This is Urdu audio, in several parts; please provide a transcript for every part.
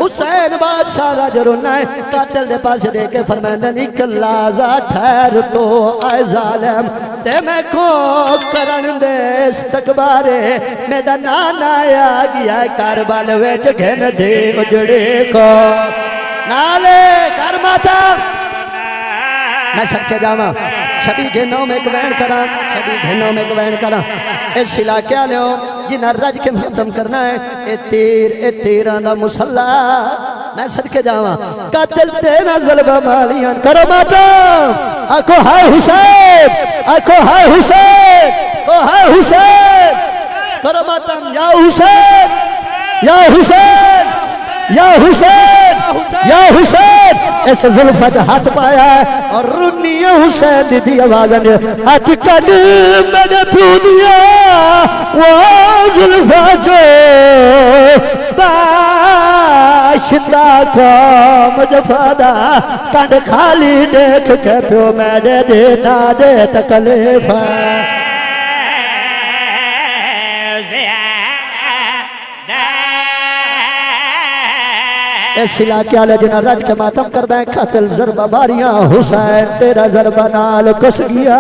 حسین بادشاہ راج رونا ہے قاتل دے پاس دے کے فرمائندہ نکل لازا ٹھہر تو اے ظالم تے میں کو کرن دے استقبارے میرا نانا آ گیا کاربال ویچ گھن دے اجڑے کو نالے کرماتا میں سب کے جاما شبی گھنوں میں گوین کرا شبی گھنوں میں گوین کرا اس علاقے آلے ہو جنہ رج کے مختم کرنا ہے اے تیران دا مسلح میں صدقے جاواں قاتل تیرا ظلمہ مالیان کرو ماتم آکو ہائے حسین آکو ہائے حسین کو ہائے حسین کرو ماتم یا حسین یا حسین یا حسین یا حسین اس ظلفت ہاتھ پایا ہے اور رنی حسین دی آواز نے ہاتھ کڑ میں نے پیو دیا وہ ظلفت جو باشندہ قوم جفادہ کڑ خالی دیکھ کے پیو میں نے دینا دے تکلیف اس علاقے آلے جنہ رج کے ماتم کر دیں قاتل ضربہ باریاں حسین تیرا ضربہ نال کس گیا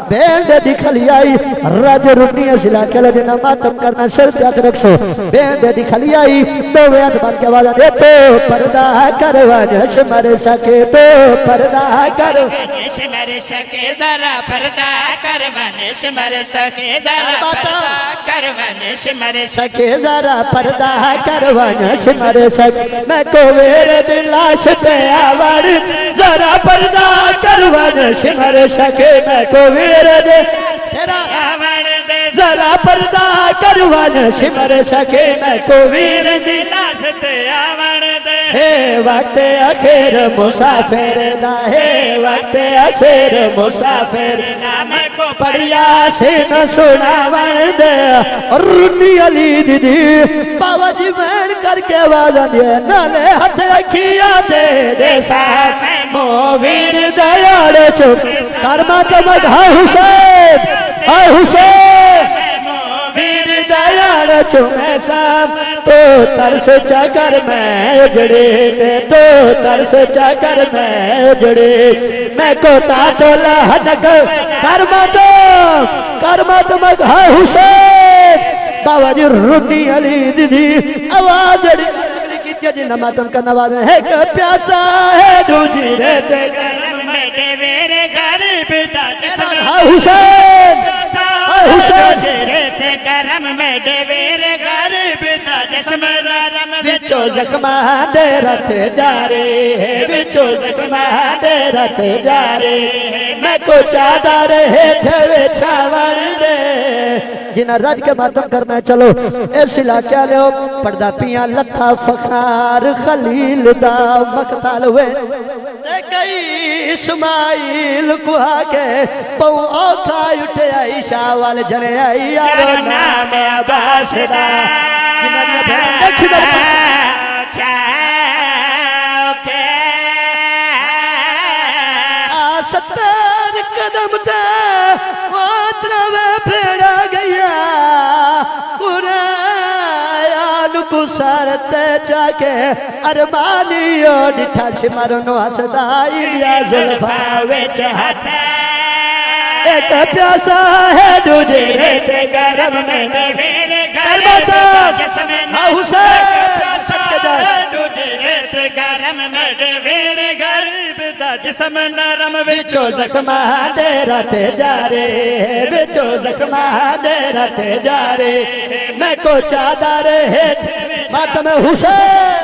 بینڈ دکھلی آئی رج رنی اس علاقے آلے جنہ ماتم کرنا سر پیاک رکھسو بینڈ دکھلی آئی دو ویت بان کے آوازہ دے تو پردہ کروانش مر سکے تو پردہ کروانش مر سکے ذرا پردہ کروانش مر سکے ذرا پردہ کروانش مر سکے ذرا پردہ کروانش مر سکے میں کو ویر دلاش پہ آوار ذرا پردہ کروانش مر سکے میں کو ویر ذرا پردہ کروانش مر سکے میں کو ویر دلاش پہ آوار ہے وقت اخیر مسافر دا ہے وقت اخیر مسافر میں کو پڑیا سے نہ سنا ورد اور رنی علی دیدی بابا جی وین کر کے آواز دیا نالے ہاتھ رکھیا دے دے ساتھ موویر دیار چک کرما کمک ہاں حسین ہاں حسین موویر دیار چک ایسا تو ترس چکر میں اجڑے دے تو ترس چکر میں اجڑے میں کو تاتولا ہنک کرمت مگھا حسین بابا جی رنی علی دیدی آواز اگلی کی جی نماتم کا نواز ہے کہ پیاسا ہے دوجی رہتے گرم میں دیویر غریب دا جسم حسین حسین رہتے گرم میں دیویر غریب دا جسم لرم وچو زخمہ دے رتے جارے ہے وچو زخمہ دے رتے جارے میں کو چادر ہے تھوے چھاور دے جنہ رج کے ماتم کرنا ہے چلو اس علاقے آلے ہو پردہ پیاں لتھا فخار خلیل دا مقتال ہوئے دے گئی اسماعیل کو آگے پو اوکھا اٹھے آئی شاوال جنے آئی یارو نام عباس دا جنہ دیکھ در ستر قدم دے واترہ میں پھیڑا گیا قرآن کو سارتے چاکے ارمانی اور ڈٹھا چمرنو حسدائی لیا ظلفاوے چاہتا ایک پیاسا ہے دوجے رہتے گرم میں دیویر کربتا ہاں حسین دوجے رہتے گرم میں دیویر غریب دا جسم نرم وچو زخمہ دے رتے جارے وچو زخمہ دے رتے جارے میں کو چادر ہے ماتم حسین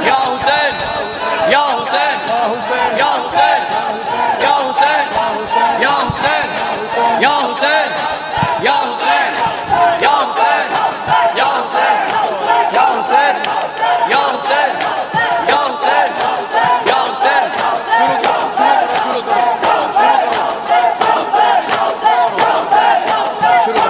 یا حسین یا حسین یا حسین یا حسین یا حسین یا حسین یا حسین یا حسین یا حسین یا حسین یا حسین یا حسین یا حسین یا حسین شروع کرو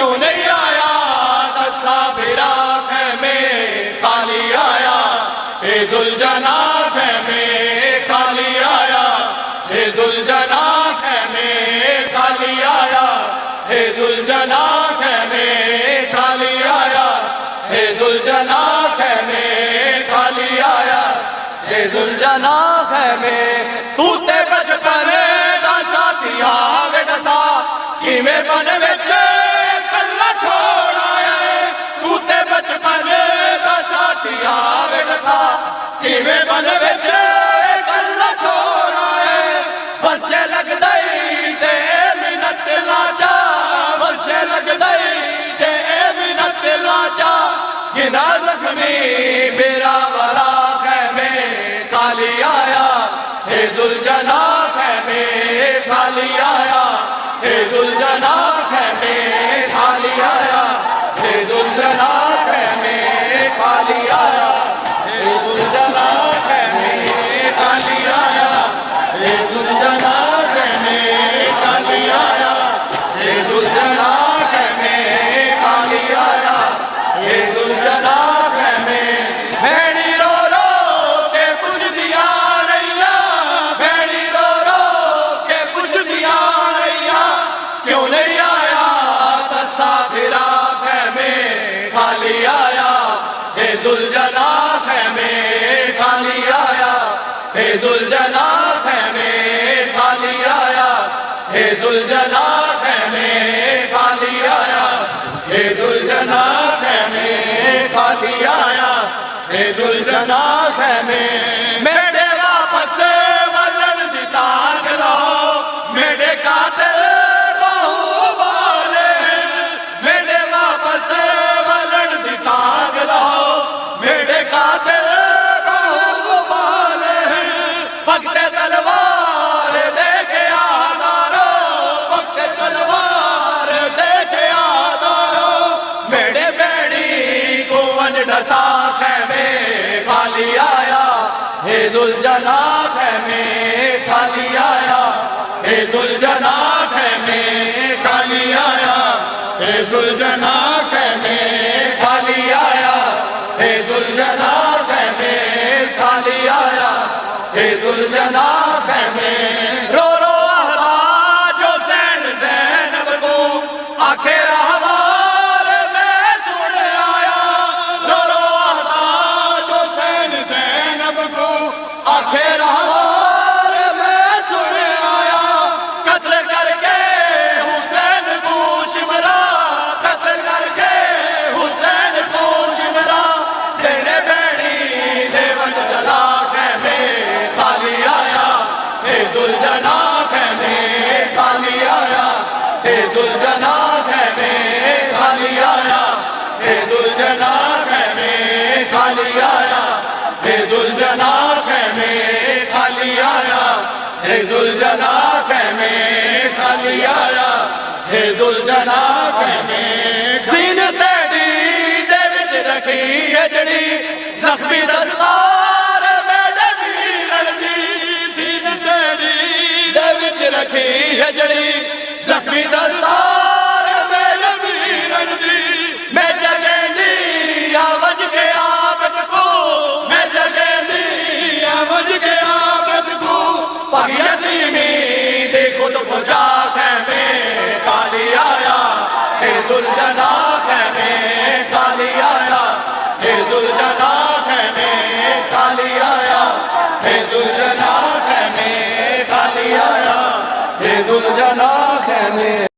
کیوں نہیں آیا دسا پھرا خیمے خالی آیا اے ذوالجناح خیمے خالی آیا اے ذوالجناح خیمے خالی آیا اے ذوالجناح خیمے خالی آیا اے ذوالجناح خیمے خالی آیا اے ذوالجناح خیمے توتے بچپن دا ساتھیاں وے دسا کیویں بن وچ کلا چھوڑ آیا توتے بچپن دا ساتھیاں وے دسا کیویں بن وچ کلا چھوڑ آیا بس جے لگ دئی تے منت لاچا بس جے لگ دئی تے منت لاچا گنا زخمی میرا والا خیمے خالی آیا اے ذوالجناح خیمے خالی آیا اے ذوالجناح خیمے خالی آیا اے ذوالجناح خیمے خالی آیا اے ذوالجناح خیمے خالی آیا اے ذوالجناح خیمے خالی آیا اے ذوالجناح خیمے خالی آیا اے ذوالجناح خیمے بھیڑی رو رو کے پوچھ دیا رہیا بھیڑی رو رو کے پوچھ دیا رہیا کیوں نہیں آیا دسا پھرا خیمے خالی آیا اے ذوالجناح خیمے خالی آیا اے ذوالجناح خیمے خالی آیا اے ذوالجناح خیمے خالی آیا اے ذوالجناح خیمے خالی آیا اے ذوالجناح خیمے میرے واپس ولن دی تاک لو میرے قاتل باہو بالے میرے واپس ولن دی تاک لو میرے قاتل باہو بالے وقت تلوار دے کے آدارو وقت تلوار دے کے آدارو میرے بیڑی کو ونج ڈسا خیمے خالی آیا اے ذوالجناح خیمے خالی آیا اے ذوالجناح خیمے خالی آیا اے ذوالجناح خیمے خالی آیا اے ذوالجناح خیمے خالی آیا اے ذوالجناح خیمے رو رو احباب جو زین زینب کو آخر ہمار میں سن آیا رو رو احباب جو زین زینب کو آخر ہمار میں سن آیا قتل کر کے حسین کو شمرا قتل کر کے حسین کو شمرا تیرے بیڑی دیوان جلا خیمے خالی آیا اے ذوالجناح خیمے خالی آیا اے ذوالجناح خیمے خالی آیا اے ذوالجناح خیمے خالی آیا اے ذوالجناح خیمے خالی آیا اے ذوالجناح خیمے خالی آیا اے ذوالجناح خیمے سین تیری دے وچ رکھی ہے جڑی زخمی دستار میرے ویرن دی سین تیری دے وچ رکھی ہے جڑی زخمی دستار میرے ویرن دی میں جگہ دی آوج کے آبد کو میں جگہ دی آوج کے آبد کو پاکی یتیمی دے خود پہنچا خیمے خالی آیا اے ذوالجناح خیمے خالی آیا اے ذوالجناح خیمے خالی آیا اے ذوالجناح خیمے خالی آیا اے ذوالجناح خیمے